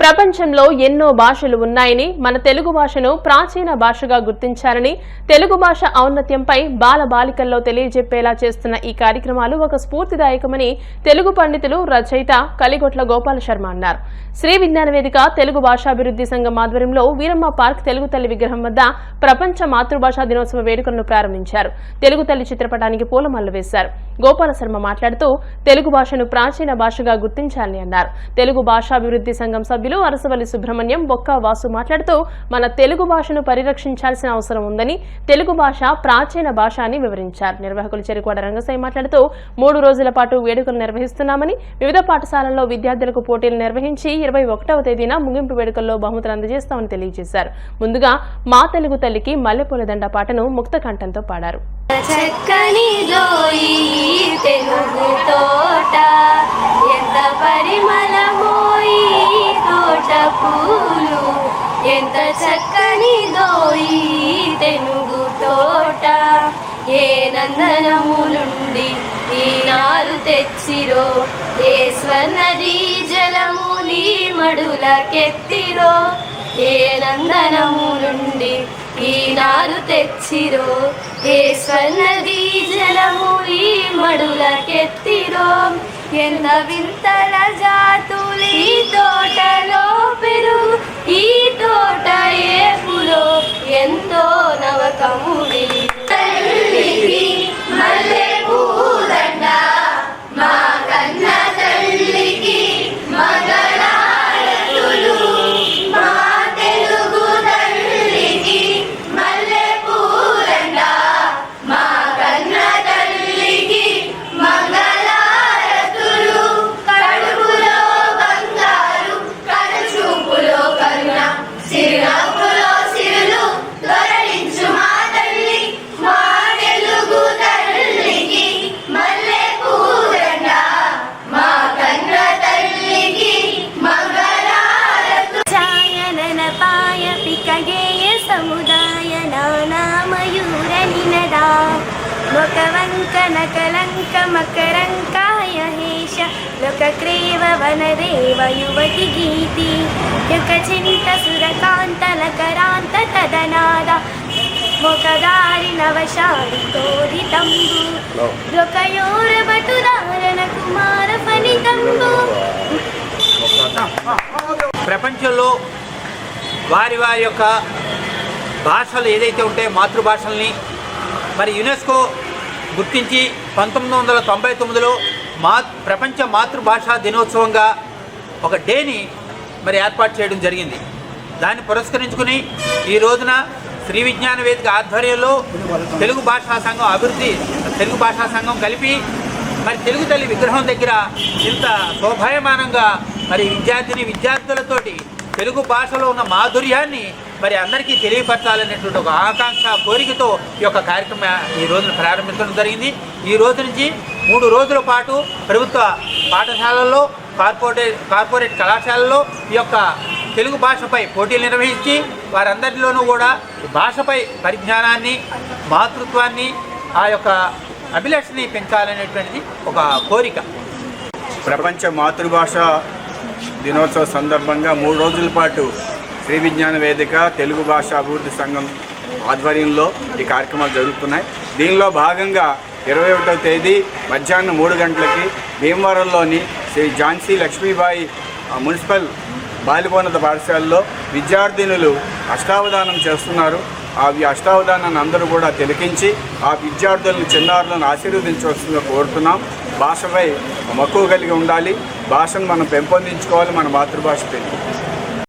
ప్రపంచంలో ఎన్నో భాషలు ఉన్నాయని, మన తెలుగు భాషను ప్రాచీన భాషగా గుర్తించారని, తెలుగు భాష ఔన్నత్యంపై బాలబాలికల్లో తెలియజెప్పేలా చేస్తున్న ఈ కార్యక్రమాలు ఒక స్ఫూర్తిదాయకమని తెలుగు పండితులు, రచయిత కలిగొట్ల గోపాల శర్మ అన్నారు. శ్రీ విజ్ఞాన వేదిక తెలుగు భాషాభివృద్ధి సంఘం ఆధ్వర్యంలో వీరమ్మ పార్క్ తెలుగు తల్లి విగ్రహం వద్ద ప్రపంచ మాతృభాషా దినోత్సవ వేడుకలను ప్రారంభించారు. తెలుగు తల్లి చిత్రపటానికి పూలమాలలు వేశారు. గోపాల శర్మ మాట్లాడుతూ తెలుగు భాషను ప్రాచీన భాషగా గుర్తించాలని అన్నారు. తెలుగు భాషాభివృద్ధి సంఘం సభ్యులు అరసవల్లి సుబ్రహ్మణ్యం, బొక్క వాసు మాట్లాడుతూ మన తెలుగు భాషను పరిరక్షించాల్సిన అవసరం ఉందని, తెలుగు భాష ప్రాచీన భాష అని వివరించారు. నిర్వాహకులు చెరుకువాడ రంగసాయి మాట్లాడుతూ 3 రోజుల పాటు వేడుకలు నిర్వహిస్తున్నామని, వివిధ పాఠశాలల్లో విద్యార్థులకు పోటీలు నిర్వహించి 21వ తేదీన ముగింపు వేడుకల్లో బహుమతులు అందజేస్తామని తెలియజేశారు. ముందుగా మా తెలుగు తల్లికి మల్లెపూల దండ పాటను ముక్త కంఠంతో పాడారు. చక్కని దోయి తెలుగు తోట, ఎంత పరిమళమోయి తోట పూలు, ఎంత చక్కని దోయి తెలుగు తోట, ఏ నందనములుండి ఈనారు తెచ్చిరో, ఏ స్వర్ణదీ జలముని మడులకెత్తిరో, ఏ నందనములుండి ఈనారు తెచ్చిరో, ఏ స్వర్ణదీ జలముని మడులకెత్తిరో, ఎంత వింతల జాతులు ఈ తోటలో పెరుగు, ఈ తోట ఏపులో ఎంతో నవకముడి, తల్లికి మల్లె పూదండ, మా కన్న తల్లికి మంగళారతులు, మా తెలుగు తల్లికి మల్లె పూదండ, మా కన్న తల్లికి మంగళారతులు, కడుపులో బంగారు కనుచూపులో కరుణ, సిరినవ్వులో సిరులు దొరలించు మా తల్లి, మా తెలుగు తల్లికి మల్లె పూదండ, మా కన్న తల్లికి మంగళారతులు. ఛాయనన పాయ పికగేయ సముదాయ నానామయూర నినదా, ముఖవంకన కలంక మకరంకాయ హేష లోకక్రీవ వనదేవ యువతి గీతి, యుక చింత సురకాంత లకరాంత తదనాద, ముఖదారి నవశాలి తోరితంబు, రుకయోర బటుదారణ కుమార ఫలితంబు. ప్రపంచంలో వారి వారి యొక్క భాషలు ఏదైతే ఉంటాయో మాతృభాషల్ని మరి యునెస్కో గుర్తించి 1999లో ప్రపంచ మాతృభాషా దినోత్సవంగా ఒక డేని మరి ఏర్పాటు చేయడం జరిగింది. దాన్ని పురస్కరించుకుని ఈ రోజున శ్రీ విజ్ఞాన వేదిక ఆధ్వర్యంలో తెలుగు భాషా సంఘం కలిపి మరి తెలుగు తల్లి విగ్రహం దగ్గర ఇంత శోభాయమానంగా మరి విద్యార్థులతోటి తెలుగు భాషలో ఉన్న మాధుర్యాన్ని మరి అందరికీ తెలియపరచాలనేటువంటి ఒక ఆకాంక్ష, కోరికతో ఈ యొక్క కార్యక్రమం ఈ రోజున ప్రారంభించడం జరిగింది. ఈ రోజు నుంచి 3 రోజుల పాటు ప్రభుత్వ పాఠశాలల్లో, కార్పొరేట్ కళాశాలల్లో ఈ యొక్క తెలుగు భాషపై పోటీలు నిర్వహించి వారందరిలోనూ కూడా భాషపై పరిజ్ఞానాన్ని, మాతృత్వాన్ని, ఆ యొక్క అభిలాషని పెంచాలనేటువంటిది ఒక కోరిక. ప్రపంచ మాతృభాష దినోత్సవ సందర్భంగా 3 రోజుల పాటు శ్రీ విజ్ఞాన వేదిక తెలుగు భాష అభివృద్ధి సంఘం ఆధ్వర్యంలో ఈ కార్యక్రమాలు జరుగుతున్నాయి. దీనిలో భాగంగా 21వ తేదీ మధ్యాహ్నం 3 గంటలకి భీమవరంలోని శ్రీ ఝాన్సీ లక్ష్మీబాయి మున్సిపల్ బాలికోన్నత పాఠశాలలో విద్యార్థినులు అష్టావధానం చేస్తున్నారు. ఆ అష్టావధానాన్ని అందరూ కూడా తిలకించి ఆ విద్యార్థులను, చిన్నారులను ఆశీర్వదించవలసిందిగా కోరుతున్నాం. భాషపై మక్కువ కలిగి ఉండాలి, భాషను మనం పెంపొందించుకోవాలి, మన మాతృభాష పెంచి